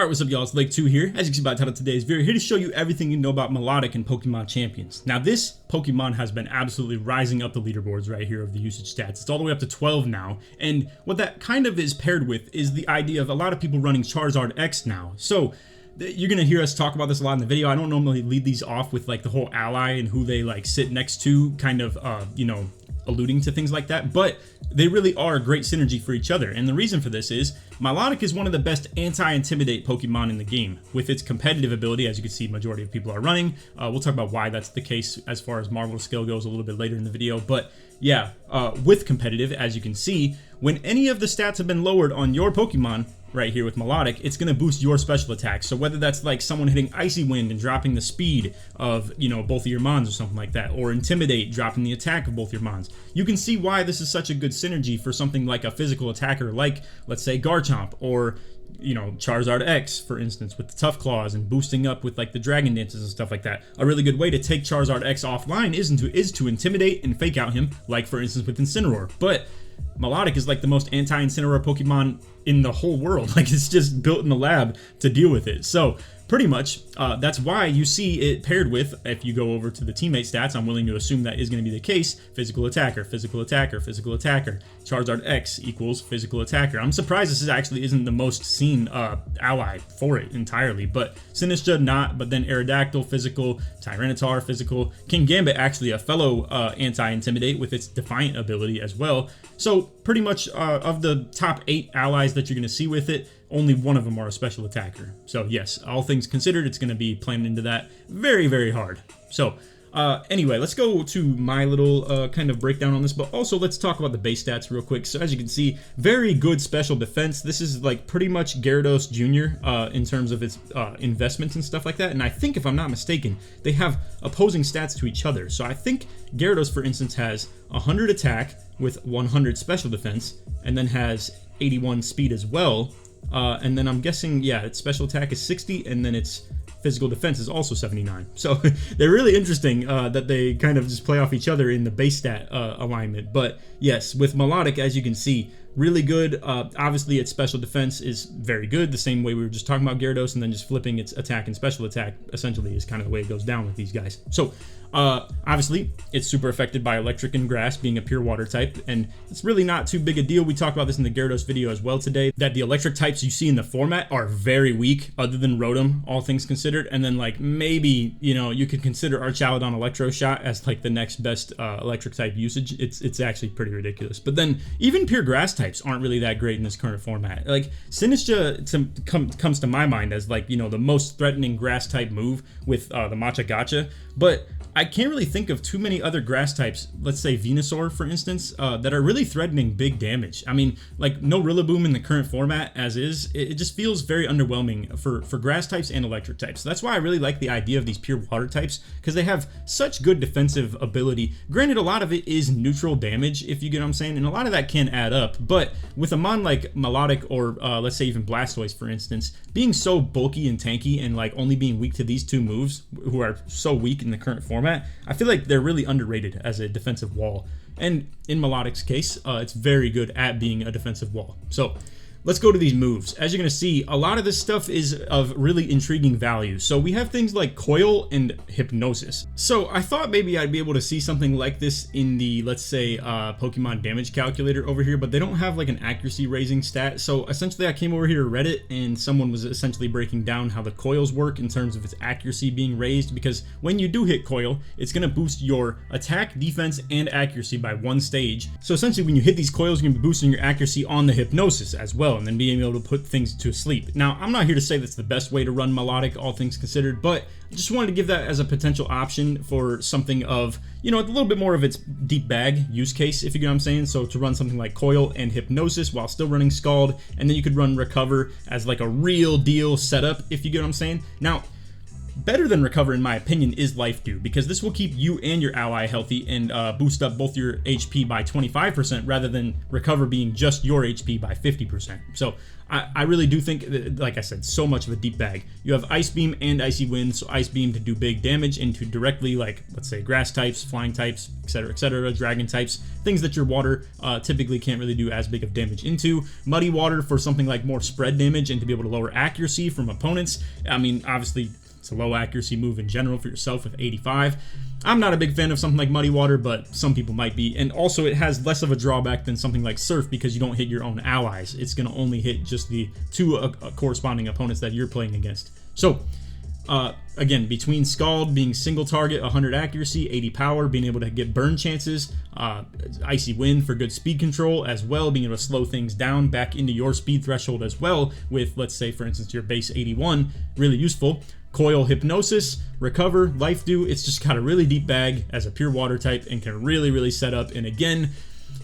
Alright, what's up y'all, it's Lake2 here. As you can see by the title of today's video, here to show you everything you know about Milotic and Pokemon Champions. Now this Pokemon has been absolutely rising up the leaderboards right here of the usage stats. It's all the way up to 12 now, and what that kind of is paired with is the idea of a lot of people running Charizard X now. So you're gonna hear us talk about this a lot in the video. I don't normally lead these off with like the whole ally and who they like sit next to, kind of you know, alluding to things like that, but they really are a great synergy for each other. And the reason for this is Milotic is one of the best anti-Intimidate Pokemon in the game. With its competitive ability, as you can see, majority of people are running. We'll talk about why that's the case as far as Marvel skill goes a little bit later in the video, but yeah, with competitive, as you can see, when any of the stats have been lowered on your Pokemon right here with Milotic, it's going to boost your special attacks. So whether that's like someone hitting Icy Wind and dropping the speed of, you know, both of your Mons or something like that, or Intimidate dropping the attack of both your Mons, you can see why this is such a good synergy for something like a physical attacker like, let's say, Garchomp, or you know, Charizard X, for instance, with the Tough Claws and boosting up with like the Dragon Dances and stuff like that. A really good way to take Charizard X offline is to intimidate and fake out him, like for instance with Incineroar. But Milotic is like the most anti-Incineroar Pokemon in the whole world. Like, it's just built in the lab to deal with it. So pretty much that's why you see it paired with, if you go over to the teammate stats, I'm willing to assume that is going to be the case, physical attacker, physical attacker, physical attacker. Charizard X equals physical attacker. I'm surprised this actually isn't the most seen ally for it entirely, but Sinistcha not, but then Aerodactyl physical, Tyranitar physical, King Gambit actually a fellow anti-Intimidate with its Defiant ability as well. So pretty much of the top 8 allies that you're going to see with it, only one of them are a special attacker. So yes, all things considered, it's going to be playing into that very, very hard. So anyway, let's go to my little kind of breakdown on this, but also let's talk about the base stats real quick. So as you can see, very good special defense. This is like pretty much Gyarados Jr. In terms of its investments and stuff like that. And I think, if I'm not mistaken, they have opposing stats to each other. So I think Gyarados, for instance, has 100 attack with 100 special defense, and then has 81 speed as well. And then I'm guessing, yeah, its special attack is 60, and then its physical defense is also 79. So they're really interesting that they kind of just play off each other in the base stat alignment. But yes, with Milotic, as you can see, really good. Obviously, its special defense is very good, the same way we were just talking about Gyarados, and then just flipping its attack and special attack essentially is kind of the way it goes down with these guys. So obviously, it's super affected by electric and grass, being a pure water type, and it's really not too big a deal. We talked about this in the Gyarados video as well today, that the electric types you see in the format are very weak, other than Rotom, all things considered. And then like maybe, you know, you could consider Archaludon Electro Shot as like the next best electric type usage. It's actually pretty ridiculous. But then even pure grass types aren't really that great in this current format. Like Sinistcha comes to my mind as like, you know, the most threatening grass type move with the Matcha Gotcha, but I can't really think of too many other grass types, let's say Venusaur for instance, that are really threatening big damage. I mean, like no Rillaboom in the current format as is, it just feels very underwhelming for grass types and electric types. So that's why I really like the idea of these pure water types, because they have such good defensive ability. Granted, a lot of it is neutral damage, if you get what I'm saying, and a lot of that can add up, but with a mon like Milotic, or let's say even Blastoise for instance, being so bulky and tanky and like only being weak to these two moves, who are so weak in the current format, I feel like they're really underrated as a defensive wall. And in Milotic's case, it's very good at being a defensive wall. So let's go to these moves. As you're going to see, a lot of this stuff is of really intriguing value. So we have things like Coil and Hypnosis. So I thought maybe I'd be able to see something like this in the, let's say, Pokemon damage calculator over here, but they don't have like an accuracy raising stat. So essentially I came over here to Reddit, and someone was essentially breaking down how the coils work in terms of its accuracy being raised, because when you do hit Coil, it's going to boost your attack, defense, and accuracy by 1 stage. So essentially when you hit these coils, you're going to be boosting your accuracy on the Hypnosis as well, and then being able to put things to sleep. Now, I'm not here to say that's the best way to run Milotic, all things considered, but I just wanted to give that as a potential option for something of, you know, a little bit more of its deep bag use case, if you get what I'm saying. So to run something like Coil and Hypnosis while still running Scald, and then you could run Recover as like a real deal setup, if you get what I'm saying. Now, better than Recover, in my opinion, is Life Dew, because this will keep you and your ally healthy and boost up both your HP by 25% rather than Recover being just your HP by 50%. So I really do think, like I said, so much of a deep bag. You have Ice Beam and Icy Wind, so Ice Beam to do big damage into directly, like, let's say, grass types, flying types, etc., dragon types, things that your water typically can't really do as big of damage into. Muddy Water for something like more spread damage and to be able to lower accuracy from opponents. I mean, obviously, it's a low accuracy move in general for yourself with 85. I'm not a big fan of something like Muddy Water, but some people might be. And also, it has less of a drawback than something like Surf because you don't hit your own allies. It's going to only hit just the two corresponding opponents that you're playing against. So, again, between Scald being single target, 100 accuracy, 80 power, being able to get burn chances, Icy Wind for good speed control as well, being able to slow things down back into your speed threshold as well with, let's say, for instance, your base 81, really useful. Coil Hypnosis, Recover, Life Dew, it's just got a really deep bag as a pure water type and can really set up. And again,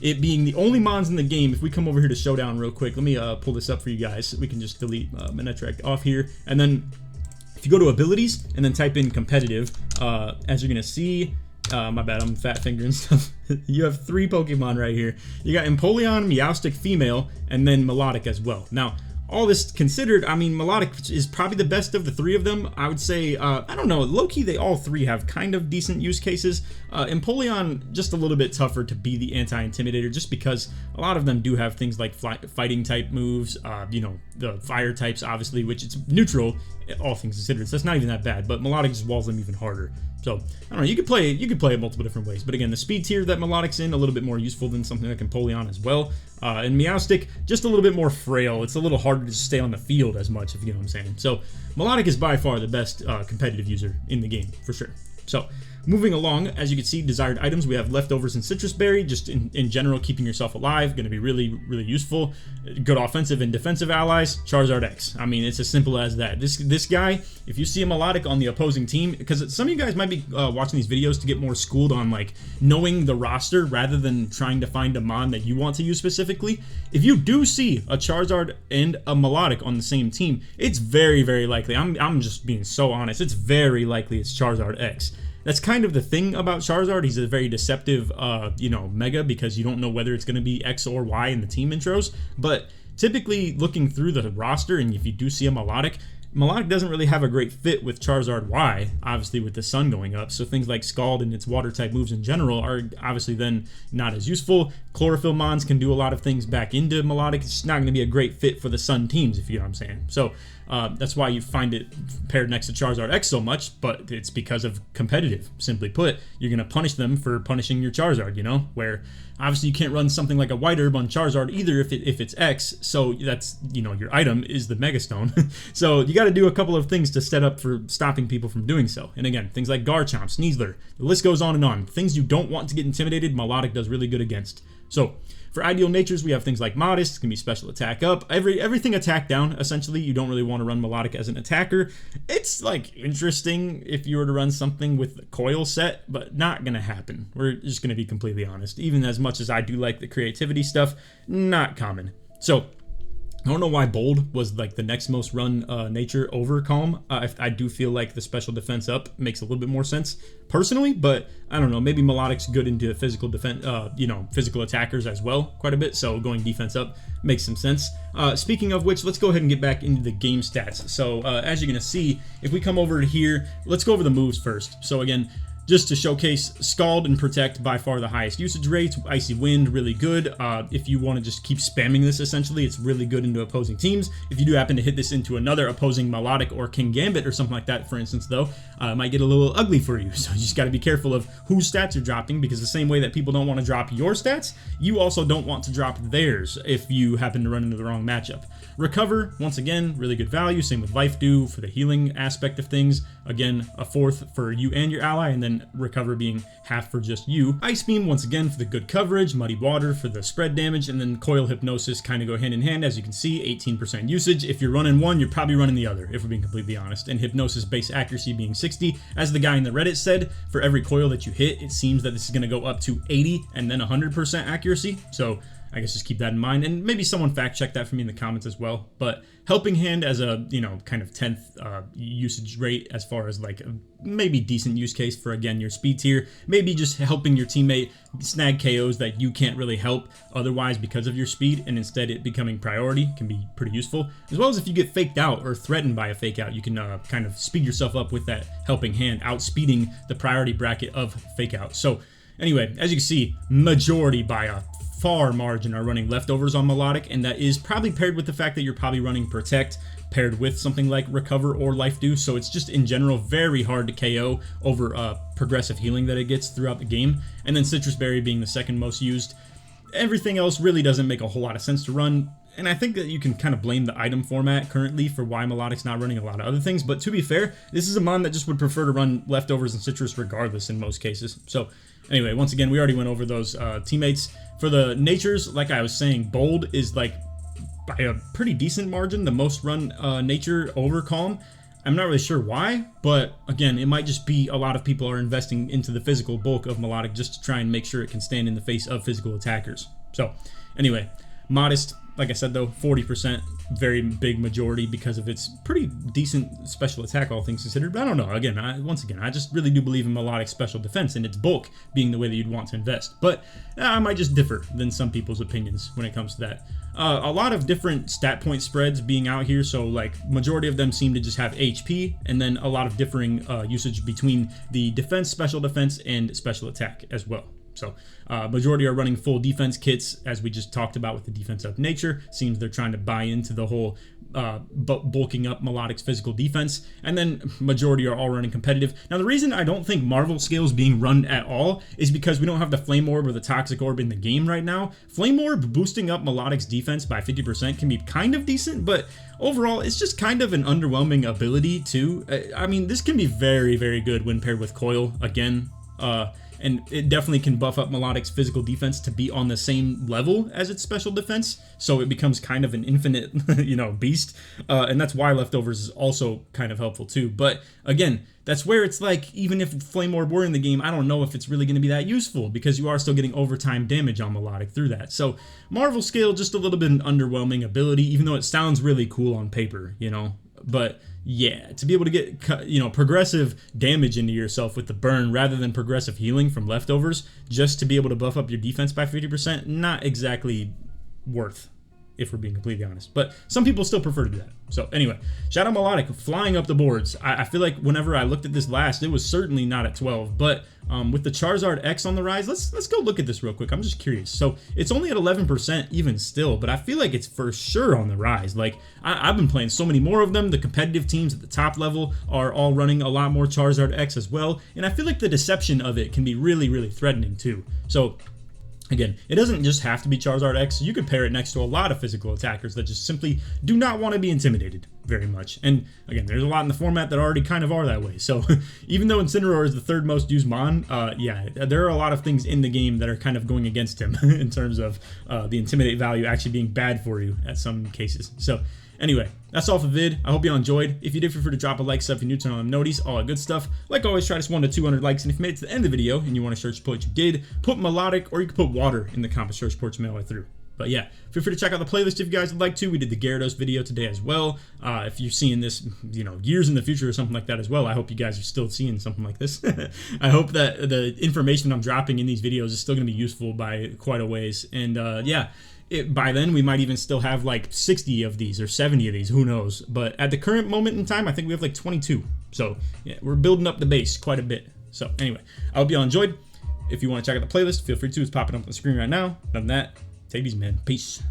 it being the only mons in the game, if we come over here to Showdown real quick, let me pull this up for you guys. We can just delete Milotic off here. And then if you go to abilities and then type in competitive, as you're going to see, my bad, I'm fat fingering stuff. You have 3 Pokemon right here. You got Empoleon, Meowstic female, and then Milotic as well. Now, all this considered, I mean, Milotic is probably the best of the 3 of them. I would say, I don't know, low-key, they all 3 have kind of decent use cases. Empoleon, just a little bit tougher to be the anti-Intimidator, just because a lot of them do have things like fighting type moves, you know, the fire types, obviously, which it's neutral, all things considered, so that's not even that bad, but Milotic just walls them even harder. So, I don't know, you could play it multiple different ways, but again, the speed tier that Milotic's in, a little bit more useful than something like Empoleon as well. And Meowstic, just a little bit more frail. It's a little harder to stay on the field as much, if you know what I'm saying. So, Milotic is by far the best competitive user in the game, for sure. So, moving along, as you can see, desired items, we have Leftovers and Citrus Berry, just in general, keeping yourself alive, going to be really useful. Good offensive and defensive allies, Charizard X. I mean, it's as simple as that. This guy, if you see a Milotic on the opposing team, because some of you guys might be watching these videos to get more schooled on, like, knowing the roster rather than trying to find a mon that you want to use specifically. If you do see a Charizard and a Milotic on the same team, it's very likely, I'm just being so honest, it's very likely it's Charizard X. That's kind of the thing about Charizard. He's a very deceptive, you know, mega, because you don't know whether it's going to be X or Y in the team intros. But typically, looking through the roster, and if you do see a Milotic doesn't really have a great fit with Charizard Y, obviously with the sun going up. So things like Scald and its water type moves in general are obviously then not as useful. Chlorophyll mons can do a lot of things back into Milotic. It's just not going to be a great fit for the sun teams, if you know what I'm saying. So that's why you find it paired next to Charizard X so much, but it's because of competitive. Simply put, you're going to punish them for punishing your Charizard, you know, where obviously you can't run something like a White Herb on Charizard either if it's X, so that's, you know, your item is the Mega Stone. So you got to do a couple of things to set up for stopping people from doing so. And again, things like Garchomp, Sneasler, the list goes on and on. Things you don't want to get intimidated, Milotic does really good against. So for ideal natures, we have things like Modest, it's going to be special attack up, everything attack down, essentially. You don't really want to run Milotic as an attacker. It's like interesting if you were to run something with the coil set, but not going to happen. We're just going to be completely honest. Even as much as I do like the creativity stuff, not common. So I don't know why Bold was like the next most run nature over Calm. I do feel like the special defense up makes a little bit more sense personally, but I don't know. Maybe Milotic's good into physical defense, you know, physical attackers as well quite a bit. So going defense up makes some sense. Speaking of which, let's go ahead and get back into the game stats. So as you're gonna see, if we come over to here, let's go over the moves first. So again, just to showcase, Scald and Protect, by far the highest usage rates. Icy Wind, really good. If you want to just keep spamming this, essentially, it's really good into opposing teams. If you do happen to hit this into another opposing Milotic or King Gambit or something like that, for instance, though, it might get a little ugly for you. So you just got to be careful of whose stats you're dropping, because the same way that people don't want to drop your stats, you also don't want to drop theirs if you happen to run into the wrong matchup. Recover, once again, really good value. Same with Life Dew for the healing aspect of things. Again, a fourth for you and your ally, and then Recover being half for just you. Ice Beam, once again, for the good coverage. Muddy Water for the spread damage, and then Coil Hypnosis kind of go hand in hand. As you can see, 18% usage. If you're running one, you're probably running the other, if we're being completely honest. And Hypnosis base accuracy being 60. As the guy in the Reddit said, for every coil that you hit, it seems that this is going to go up to 80 and then 100% accuracy. So I guess just keep that in mind, and maybe someone fact check that for me in the comments as well. But helping hand as a, you know, kind of 10th usage rate as far as like a maybe decent use case for, again, your speed tier. Maybe just helping your teammate snag KOs that you can't really help otherwise because of your speed, and instead it becoming priority can be pretty useful. As well as if you get faked out or threatened by a fake out, you can kind of speed yourself up with that helping hand, outspeeding the priority bracket of fake out. So anyway, as you can see, majority by a far margin are running leftovers on Milotic, and that is probably paired with the fact that you're probably running Protect paired with something like Recover or Life Dew. So it's just in general very hard to KO over progressive healing that it gets throughout the game. And then Citrus Berry being the second most used. Everything else really doesn't make a whole lot of sense to run. And I think that you can kind of blame the item format currently for why Milotic's not running a lot of other things. But to be fair, this is a mon that just would prefer to run leftovers and citrus regardless in most cases. So anyway, once again, we already went over those teammates. For the natures, like I was saying, Bold is like by a pretty decent margin the most run nature over Calm. I'm not really sure why, but again, it might just be a lot of people are investing into the physical bulk of Milotic just to try and make sure it can stand in the face of physical attackers. So anyway, Modest, like I said though, 40%, very big majority because of its pretty decent special attack, all things considered. But I don't know, again, once again, I just really do believe in Milotic's special defense and its bulk being the way that you'd want to invest. But I might just differ than some people's opinions when it comes to that. A lot of different stat point spreads being out here, so like majority of them seem to just have HP, and then a lot of differing usage between the defense, special defense, and special attack as well. So majority are running full defense kits, as we just talked about with the defense up nature. Seems they're trying to buy into the whole bulking up Milotic's physical defense. And then majority are all running competitive. Now the reason I don't think Marvel Scale is being run at all is because we don't have the Flame Orb or the Toxic Orb in the game right now. Flame Orb boosting up Milotic's defense by 50% can be kind of decent, but overall it's just kind of an underwhelming ability too. I mean, this can be very, very good when paired with Coil again. And it definitely can buff up Milotic's physical defense to be on the same level as its special defense, so it becomes kind of an infinite, you know, beast. And that's why Leftovers is also kind of helpful too. But again, that's where it's like, even if Flame Orb were in the game, I don't know if it's really going to be that useful because you are still getting overtime damage on Milotic through that. So Marvel Scale, just a little bit an underwhelming ability, even though it sounds really cool on paper, you know. But yeah, to be able to get, you know, progressive damage into yourself with the burn rather than progressive healing from leftovers, just to be able to buff up your defense by 50%, not exactly worth, if we're being completely honest. But some people still prefer to do that. So anyway, shout out Milotic flying up the boards. I feel like whenever I looked at this last, it was certainly not at 12, but with the Charizard X on the rise, let's go look at this real quick. I'm just curious. So it's only at 11% even still, but I feel like it's for sure on the rise. Like I've been playing so many more of them. The competitive teams at the top level are all running a lot more Charizard X as well, and I feel like the deception of it can be really, really threatening too. So again, it doesn't just have to be Charizard X. You could pair it next to a lot of physical attackers that just simply do not want to be intimidated very much. And again, there's a lot in the format that already kind of are that way. So even though Incineroar is the third most used mon, yeah, there are a lot of things in the game that are kind of going against him in terms of the Intimidate value actually being bad for you at some cases. So anyway, that's all for the vid. I hope you all enjoyed. If you did, feel free to drop a like, sub if you're new, turn on notice, all that good stuff. Like always, try to 100 to 200 likes. And if you made it to the end of the video and you want to search support what you did, put Milotic, or you can put water in the comment search support mail right through. But yeah, feel free to check out the playlist if you guys would like to. We did the Gyarados video today as well. If you're seeing this, you know, years in the future or something like that as well, I hope you guys are still seeing something like this. I hope that the information I'm dropping in these videos is still going to be useful by quite a ways. And yeah, by then we might even still have like 60 of these or 70 of these, who knows. But at the current moment in time, I think we have like 22. So yeah, we're building up the base quite a bit. So anyway, I hope you all enjoyed. If you want to check out the playlist, feel free to. It's popping up on the screen right now. Other than that, take these, man. Peace.